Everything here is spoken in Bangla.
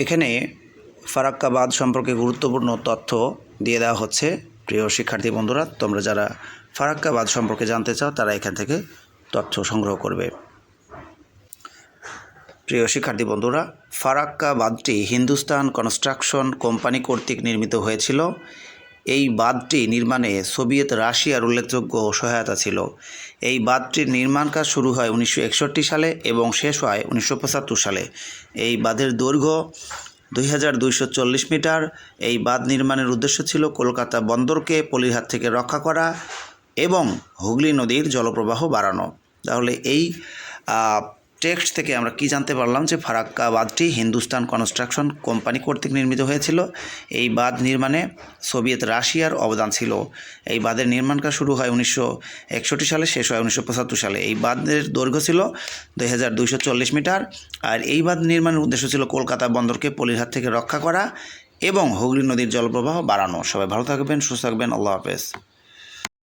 এখানে ফারাক্কা বাঁধ সম্পর্কে গুরুত্বপূর্ণ তথ্য দিয়ে দেওয়া হচ্ছে। প্রিয় শিক্ষার্থী বন্ধুরা, তোমরা যারা ফারাক্কা বাঁধ সম্পর্কে জানতে চাও তারা এখান থেকে তথ্য সংগ্রহ করবে। প্রিয় শিক্ষার্থী বন্ধুরা, ফারাক্কা বাঁধটি হিন্দুস্তান কনস্ট্রাকশন কোম্পানি কর্তৃক নির্মিত হয়েছিল। এই বাঁধটি নির্মাণে সোভিয়েত রাশিয়ার উল্লেখযোগ্য সহায়তা ছিল। এই বাঁধটির নির্মাণ কাজ শুরু হয় 1961 সালে এবং শেষ হয় 1975 সালে। এই বাঁধের দৈর্ঘ্য 2240 মিটার। এই বাঁধ নির্মাণের উদ্দেশ্য ছিল কলকাতা বন্দরকে পলির হাত থেকে রক্ষা করা এবং হুগলি নদীর জলপ্রবাহ বাড়ানো। তাহলে এই টেক্সট থেকে আমরা কি জানতে পারলাম যে ফারাক্কা বাঁধটি হিন্দুস্তান কনস্ট্রাকশন কোম্পানি কর্তৃক নির্মিত হয়েছিল। এই বাঁধ নির্মাণে সোভিয়েত রাশিয়ার অবদান ছিল। এই বাঁধের নির্মাণ কাজ শুরু হয় 1961 সালে, শেষ হয় 1975 সালে। এই বাঁধের দৈর্ঘ্য ছিল 2240 মিটার। আর এই বাঁধ নির্মাণের উদ্দেশ্য ছিল কলকাতা বন্দরকে পলির হাত থেকে রক্ষা করা এবং হুগলি নদীর জলপ্রবাহ বাড়ানো। সবাই ভালো থাকবেন, সুস্থ থাকবেন। আল্লাহ হাফেজ।